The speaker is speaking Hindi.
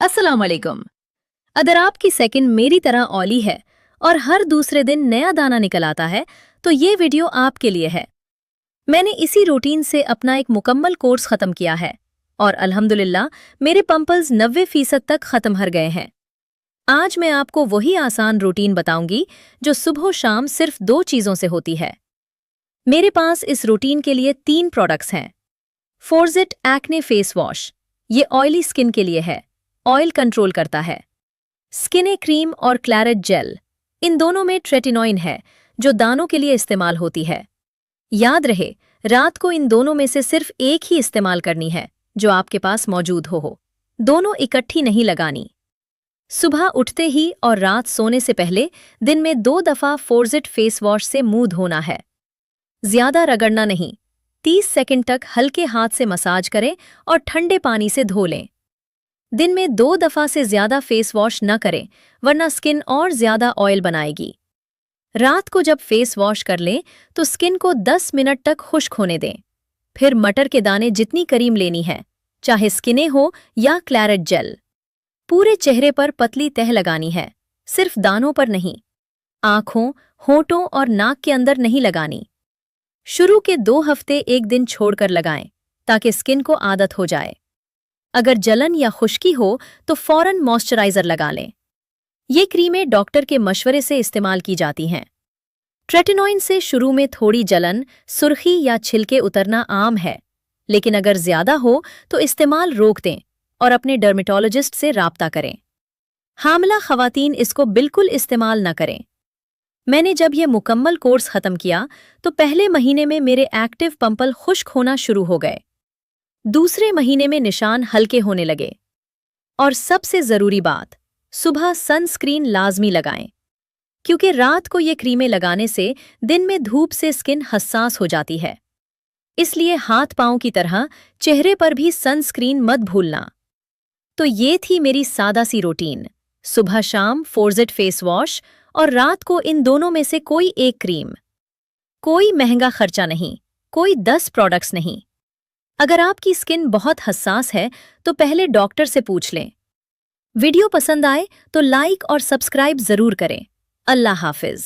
अस्सलाम वालेकुम। अगर आपकी सेकंड मेरी तरह ऑयली है और हर दूसरे दिन नया दाना निकल आता है, तो ये वीडियो आपके लिए है। मैंने इसी रूटीन से अपना एक मुकम्मल कोर्स खत्म किया है और अल्हम्दुलिल्लाह मेरे पंपल्स 90% तक खत्म हो गए हैं। आज मैं आपको वही आसान रूटीन बताऊंगी जो सुबह शाम सिर्फ 2 चीजों से होती है। मेरे पास इस रूटीन के लिए 3 प्रोडक्ट्स हैं। फोर्जिट एक्ने फेस वॉश, ये ऑयली स्किन के लिए है, ऑयल कंट्रोल करता है। स्किने क्रीम और क्लैरेट जेल, इन दोनों में ट्रेटिनोइन है जो दानों के लिए इस्तेमाल होती है। याद रहे, रात को इन दोनों में से सिर्फ एक ही इस्तेमाल करनी है जो आपके पास मौजूद हो। दोनों इकट्ठी नहीं लगानी। सुबह उठते ही और रात सोने से पहले दिन में 2 दफा फोर्जिट फेस वॉश से मुंह धोना है। ज्यादा रगड़ना नहीं, 30 सेकंड तक हल्के हाथ से मसाज करें और ठंडे पानी से धो लें। दिन में 2 दफा से ज्यादा फेस वॉश न करें, वरना स्किन और ज्यादा ऑयल बनाएगी। रात को जब फेस वॉश कर लें तो स्किन को 10 मिनट तक खुश्क होने दें। फिर मटर के दाने जितनी क्रीम लेनी है, चाहे स्किने हो या क्लैरेट जेल। पूरे चेहरे पर पतली तह लगानी है, सिर्फ दानों पर नहीं। आंखों, होठों और नाक के अंदर नहीं लगानी। शुरू के 2 हफ्ते एक दिन छोड़कर लगाएं ताकि स्किन को आदत हो जाए। अगर जलन या खुश्की हो तो फौरन मॉइस्चराइजर लगा लें। ये क्रीमें डॉक्टर के मशवरे से इस्तेमाल की जाती हैं। ट्रेटिनोइन से शुरू में थोड़ी जलन, सुर्खी या छिलके उतरना आम है, लेकिन अगर ज्यादा हो तो इस्तेमाल रोक दें और अपने डर्मेटोलॉजिस्ट से राब्ता करें। हामला खवातीन इसको बिल्कुल इस्तेमाल न करें। मैंने जब यह मुकम्मल कोर्स खत्म किया तो पहले महीने में मेरे एक्टिव पंपल खुश्क होना शुरू हो गए। दूसरे महीने में निशान हल्के होने लगे। और सबसे जरूरी बात, सुबह सनस्क्रीन लाजमी लगाएं, क्योंकि रात को ये क्रीमें लगाने से दिन में धूप से स्किन हसास हो जाती है। इसलिए हाथ पांव की तरह चेहरे पर भी सनस्क्रीन मत भूलना। तो ये थी मेरी सादा सी रूटीन। सुबह शाम फोर्जिट फेस वॉश और रात को इन दोनों में से कोई एक क्रीम। कोई महंगा खर्चा नहीं, कोई 10 प्रोडक्ट्स नहीं। अगर आपकी स्किन बहुत हसास है तो पहले डॉक्टर से पूछ लें। वीडियो पसंद आए तो लाइक और सब्सक्राइब जरूर करें। अल्लाह हाफिज।